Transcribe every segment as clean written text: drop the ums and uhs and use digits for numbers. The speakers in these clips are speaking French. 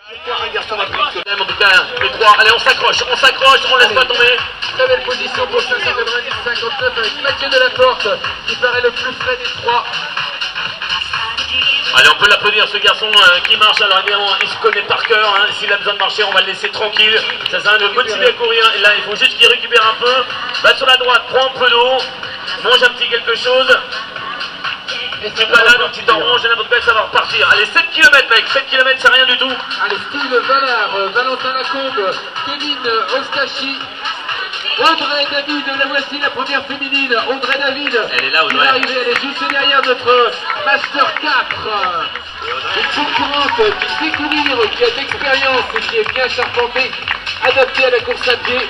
En tout cas, les trois, allez, on s'accroche, on laisse pas tomber. Très belle position pour ce 90-59 avec Mathieu Delaporte qui paraît le plus frais des trois. Allez, on peut l'applaudir, ce garçon qui marche. Alors évidemment, il se connaît par cœur. Hein. S'il a besoin de marcher, on va le laisser tranquille. Ça sert à le motiver à courir. Et là, il faut juste qu'il récupère un peu. Va sur la droite, prends un peu d'eau. Mange un petit quelque chose. Et c'est pas là, donc tu t'arranges et n'importe quoi, ça va repartir. Allez, 7 km, mec. 7 km, c'est rien du tout. Allez, Steve Vallard, Valentin Lacombe, Kevin Ostachi. Audrey David, la voici la première féminine. Audrey David, elle est là, Audrey. Qui va arriver, elle est juste derrière notre Master 4. Une concurrente qui sait courir, qui a de l'expérience et qui est bien charpentée, adaptée à la course à pied.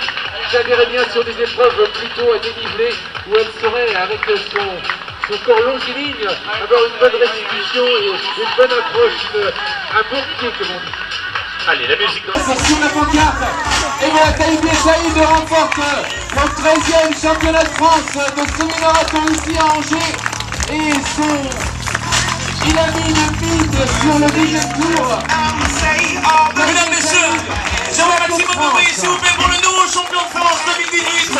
Je la verrais bien sur des épreuves plutôt à dénivelé où elle serait avec son corps longiligne, avoir une bonne restitution et une bonne approche, un bon pied comme on dit. Allez, la musique. Sur la pancarte, et bien Taïbi Saïd remporte le 13e championnat de France de semi-marathon ici à Angers. Et il a mis le bide sur le deuxième tour. Mesdames, messieurs, j'aimerais un maximum de bruit s'il vous plaît pour le nouveau champion de France 2018.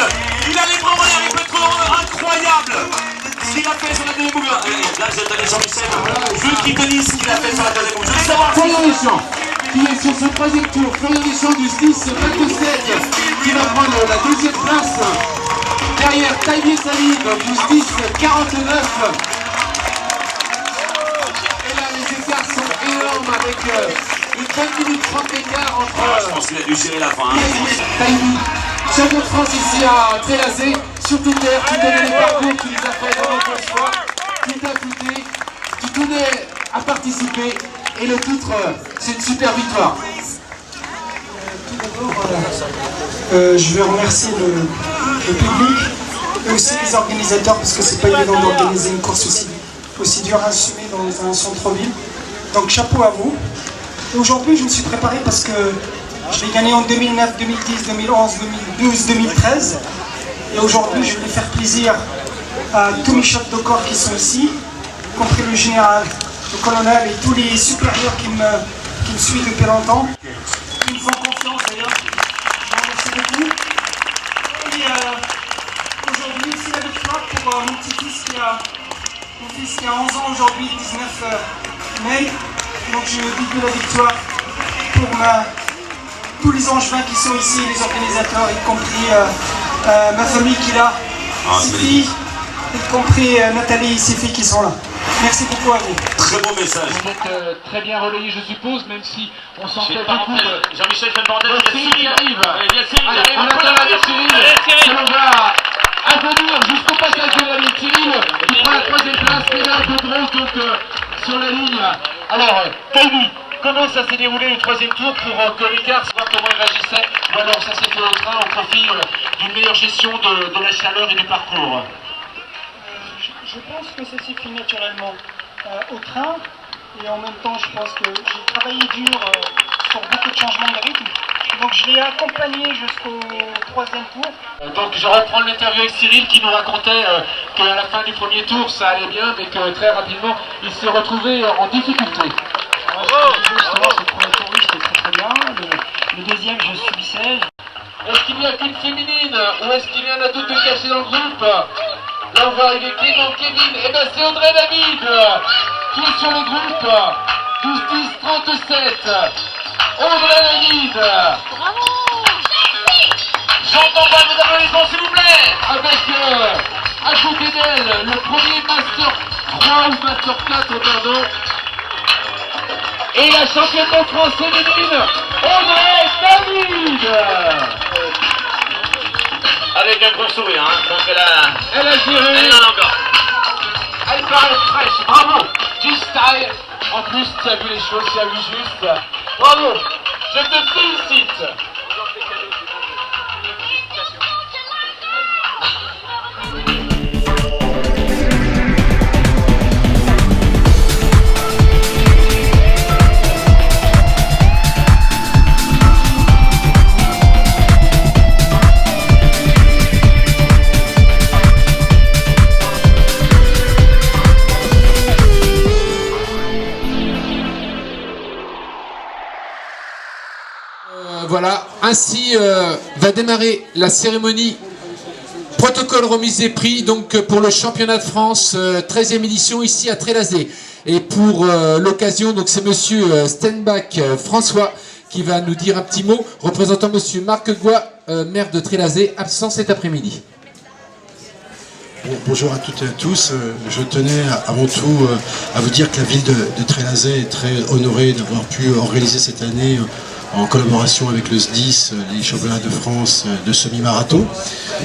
Il a les bras en l'air, il peut être incroyable. Ce qu'il a fait sur la deuxième boucle. Là, je vais donner Jean-Michel. Je veux qu'il te dise ce qu'il a fait sur la deuxième boucle. Je veux savoir. Florian Deschamps, qui est sur son troisième tour. Florian Deschamps du 10-27 qui va prendre la deuxième place. Derrière Taïbi Saïd du 10-49. Et là, les écarts sont énormes avec une bonne minute 30 d'écart entre. Je pense qu'il a dû gérer la fin. Taïbi, champion de France ici à Trélazé, sur toute terre, tu connais les parcours, tu les as fait dans notre fois, tu t'as coûté, tu tenais à participer, et le titre, c'est une super victoire. Tout d'abord, je veux remercier le public et aussi les organisateurs parce que c'est pas évident d'organiser une course aussi dure à assumer dans un centre-ville. Donc chapeau à vous. Et aujourd'hui, je me suis préparé parce que je l'ai gagné en 2009, 2010, 2011, 2012, 2013. Et aujourd'hui, je voulais faire plaisir à tous mes chefs de corps qui sont ici, y compris le général, le colonel et tous les supérieurs qui me suivent depuis longtemps. Ils me font confiance d'ailleurs. Je vous remercie beaucoup. Et aujourd'hui, c'est la victoire pour mon petit-fils mon fils qui a 11 ans aujourd'hui, 19 mai. Donc je dis de la victoire pour tous les angevins qui sont ici, les organisateurs, y compris ma famille qui est là, ses filles, y compris Nathalie et ses filles qui sont là. Merci beaucoup à vous. Très beau message. Vous êtes très bien relayé, je suppose, même si on s'en fait beaucoup. Jean-Michel fait le bordel, il y a Cyril Cyril. arrive. Allez, viens Cyril, Allez, on attend la Cyril. Que l'on va advenir jusqu'au passage de la ligne. Cyril qui prend la troisième place, pédale de grosse donc sur la ligne. Alors, Taïbi, comment ça s'est déroulé le troisième tour pour que Ricard savoir comment il réagissait, ou alors ça s'est fait au train au profit d'une meilleure gestion de la chaleur et du parcours? Je pense que ça s'est fait naturellement au train et en même temps je pense que j'ai travaillé dur sur beaucoup de changements de rythme. Donc je l'ai accompagné jusqu'au troisième tour. Donc je reprends l'interview avec Cyril qui nous racontait qu'à la fin du premier tour ça allait bien mais que très rapidement il s'est retrouvé en difficulté. Justement, ce premier tour, oui, c'était très bien. Le deuxième, je subissais. Est-ce qu'il n'y a qu'une féminine ou est-ce qu'il y en a d'autres de cachés dans le groupe? Là on va arriver Clément, Kevin, et bien c'est Audrey David qui est sur le groupe 12-10-37. Audrey David. Bravo. J'entends pas vos applaudissements s'il vous plaît. Avec à côté d'elle le premier Master 3 ou Master 4 pardon. Et la championne de France féminine, Audrey David. Avec un gros sourire, hein. Donc Elle a géré. elle en a encore. Elle paraît fraîche, bravo. Du style. En plus, tu as vu les choses, tu as vu juste. Bravo. Je te félicite. voilà, ainsi va démarrer la cérémonie protocole remise des prix donc pour le championnat de France 13e édition ici à Trélazé. Et pour l'occasion, donc c'est monsieur Stenbach François qui va nous dire un petit mot, représentant monsieur Marc Goua, maire de Trélazé, absent cet après-midi. Bonjour à toutes et à tous. Je tenais avant tout à vous dire que la ville de Trélazé est très honorée d'avoir pu organiser cette année en collaboration avec le SDIS, les championnats de France de semi-marathon.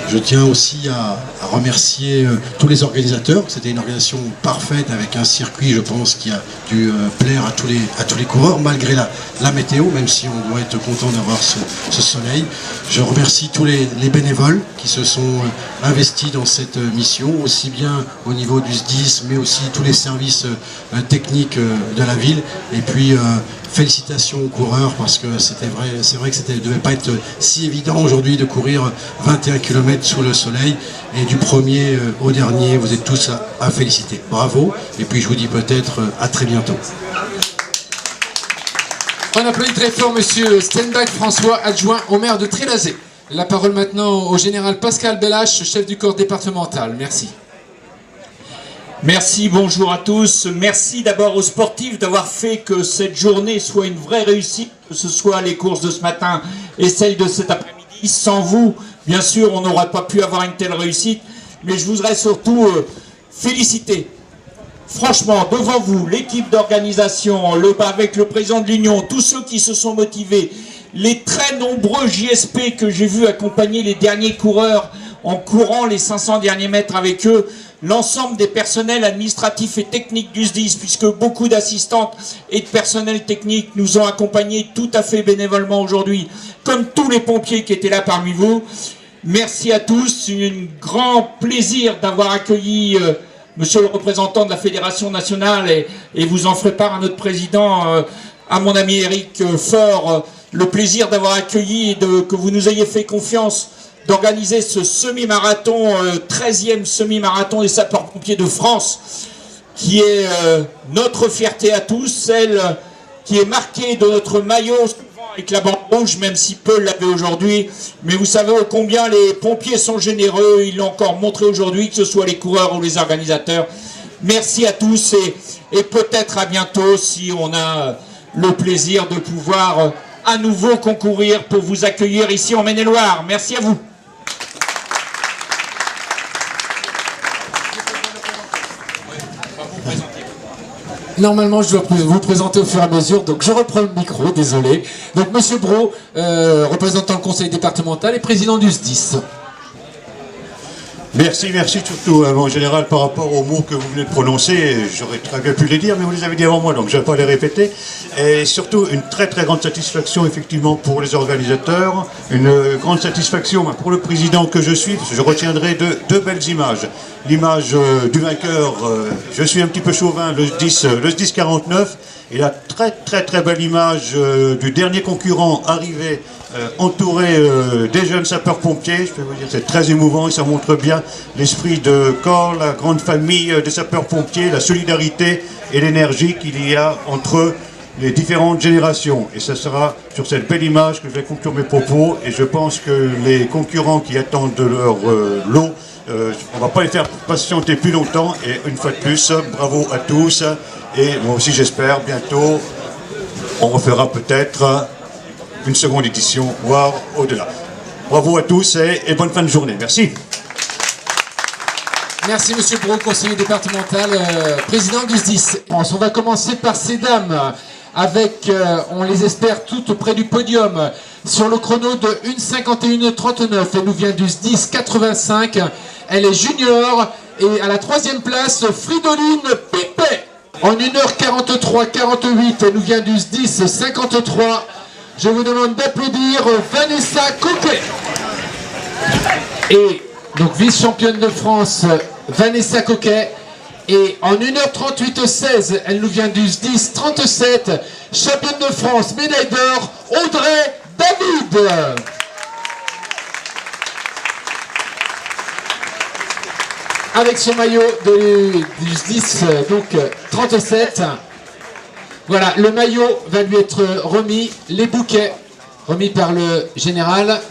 Je tiens aussi à remercier tous les organisateurs. C'était une organisation parfaite avec un circuit, je pense, qui a dû plaire à tous les coureurs, malgré la météo, même si on doit être content d'avoir ce soleil. Je remercie tous les bénévoles qui se sont investis dans cette mission, aussi bien au niveau du SDIS, mais aussi tous les services techniques de la ville. Et puis, félicitations aux coureurs parce que c'est vrai que ça ne devait pas être si évident aujourd'hui de courir 21 km sous le soleil et du premier au dernier, vous êtes tous à féliciter. Bravo et puis je vous dis peut-être à très bientôt. On applaudit très fort monsieur Stenbach François, adjoint au maire de Trélazé. La parole maintenant au général Pascal Bellache, chef du corps départemental. Merci. Merci, bonjour à tous. Merci d'abord aux sportifs d'avoir fait que cette journée soit une vraie réussite, que ce soit les courses de ce matin et celles de cet après-midi. Sans vous, bien sûr, on n'aurait pas pu avoir une telle réussite, mais je voudrais surtout féliciter, franchement, devant vous, l'équipe d'organisation, avec le président de l'Union, tous ceux qui se sont motivés, les très nombreux JSP que j'ai vus accompagner les derniers coureurs en courant les 500 derniers mètres avec eux, l'ensemble des personnels administratifs et techniques du SDIS, puisque beaucoup d'assistantes et de personnel technique nous ont accompagnés tout à fait bénévolement aujourd'hui, comme tous les pompiers qui étaient là parmi vous. Merci à tous, un grand plaisir d'avoir accueilli monsieur le représentant de la Fédération nationale, et vous en ferez part à notre président, à mon ami Eric Faure, le plaisir d'avoir accueilli et que vous nous ayez fait confiance d'organiser ce semi-marathon, 13e semi-marathon des sapeurs-pompiers de France, qui est notre fierté à tous, celle qui est marquée de notre maillot, souvent avec la bande rouge, même si peu l'avaient aujourd'hui. Mais vous savez combien les pompiers sont généreux, ils l'ont encore montré aujourd'hui, que ce soit les coureurs ou les organisateurs. Merci à tous et peut-être à bientôt si on a le plaisir de pouvoir à nouveau concourir pour vous accueillir ici en Maine-et-Loire. Merci à vous. Normalement, je dois vous présenter au fur et à mesure, donc je reprends le micro, désolé. Donc, monsieur Brault, représentant le conseil départemental et président du SDIS. Merci surtout en général par rapport aux mots que vous venez de prononcer. J'aurais très bien pu les dire, mais vous les avez dit avant moi, donc je ne vais pas les répéter. Et surtout une très grande satisfaction effectivement pour les organisateurs, une grande satisfaction pour le président que je suis, parce que je retiendrai deux belles images. L'image du vainqueur, je suis un petit peu chauvin, le SDIS 49, et la très belle image du dernier concurrent arrivé, entouré des jeunes sapeurs-pompiers. Je peux vous dire, c'est très émouvant et ça montre bien l'esprit de corps, la grande famille des sapeurs-pompiers, la solidarité et l'énergie qu'il y a entre les différentes générations. Et ça sera sur cette belle image que je vais conclure mes propos, et je pense que les concurrents qui attendent de leur lot, on ne va pas les faire patienter plus longtemps, et une fois de plus, bravo à tous, et moi aussi j'espère bientôt on refera peut-être une seconde édition, voire au-delà. Bravo à tous et bonne fin de journée. Merci. Merci monsieur Brault, conseiller départemental, président du SDIS. On va commencer par ces dames, avec, on les espère, toutes près du podium, sur le chrono de 1:51:39. Elle nous vient du SDIS 85. Elle est junior, et à la 3e place, Fridoline Pipet. En 1h43:48, elle nous vient du SDIS 53. Je vous demande d'applaudir Vanessa Coquet. Et donc vice-championne de France, Vanessa Coquet. Et en 1h38:16, elle nous vient du SDIS 37. Championne de France, médaille d'or, Audrey David. Avec son maillot du SDIS, donc 37. Voilà, le maillot va lui être remis, les bouquets remis par le général.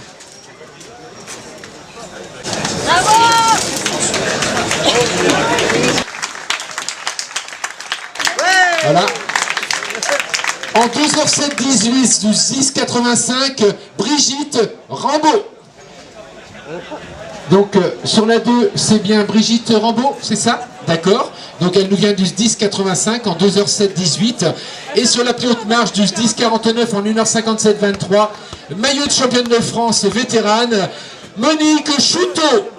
Voilà. En 2h07-18 du 6,85, Brigitte Rambaud. Donc sur la 2, c'est bien Brigitte Rambaud, c'est ça? D'accord. Donc elle nous vient du 10,85 en 2h07-18. Et sur la plus haute marche du 10,49 en 1h57-23, maillot de championne de France vétérane, Monique Chouteau.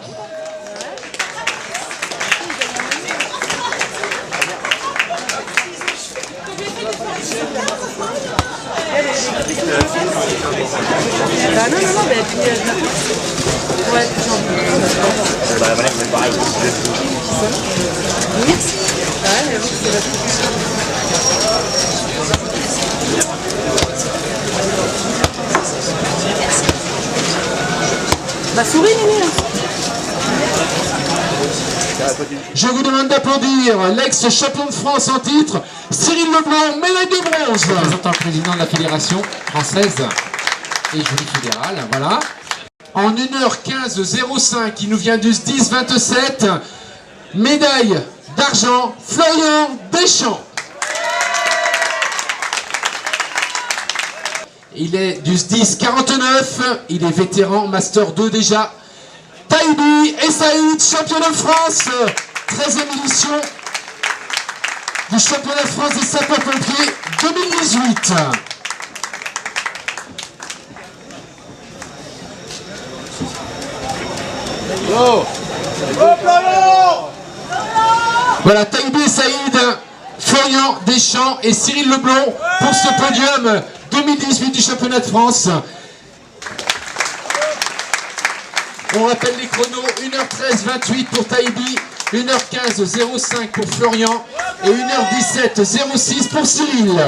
Bah souris, Néné. Je vous demande d'applaudir l'ex-champion de France en titre, Cyril Leblanc, médaille de bronze. Représentant président de la Fédération française et jury fédéral, voilà. En 1h15-05, il nous vient du 10-27, médaille d'argent, Florian Deschamps. Il est du 10-49, il est vétéran, Master 2 déjà. Taïbi et Saïd, champion de France, 13e édition du championnat de France des sapeurs-pompiers 2018. Voilà, Taïbi et Saïd, Florian Deschamps et Cyril Leblanc pour ce podium 2018 du championnat de France. On rappelle les chronos, 1h13-28 pour Taïbi, 1h15-05 pour Florian et 1h17-06 pour Cyril.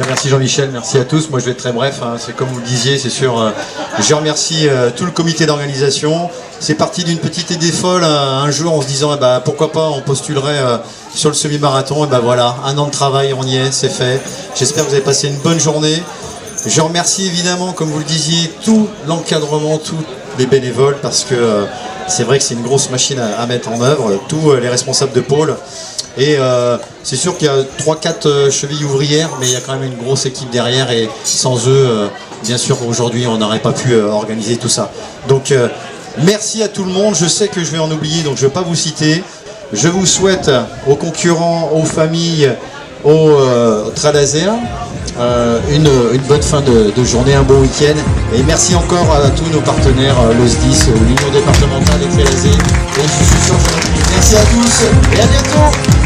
Merci Jean-Michel, merci à tous. Moi je vais être très bref, hein. C'est comme vous le disiez, c'est sûr. Je remercie tout le comité d'organisation. C'est parti d'une petite idée folle un jour en se disant pourquoi pas on postulerait sur le semi-marathon. Et ben voilà, 1 an de travail, on y est, c'est fait. J'espère que vous avez passé une bonne journée. Je remercie évidemment, comme vous le disiez, tout l'encadrement, tous les bénévoles, parce que c'est vrai que c'est une grosse machine à mettre en œuvre, tous les responsables de pôle. Et c'est sûr qu'il y a 3-4 chevilles ouvrières, mais il y a quand même une grosse équipe derrière, et sans eux, bien sûr aujourd'hui on n'aurait pas pu organiser tout ça. Donc merci à tout le monde, je sais que je vais en oublier, donc je ne vais pas vous citer. Je vous souhaite aux concurrents, aux familles, aux Tralazéens, une bonne fin de journée, un bon week-end. Et merci encore à tous nos partenaires, le SDIS, l'Union départementale des Tralazés. Merci à tous et à bientôt.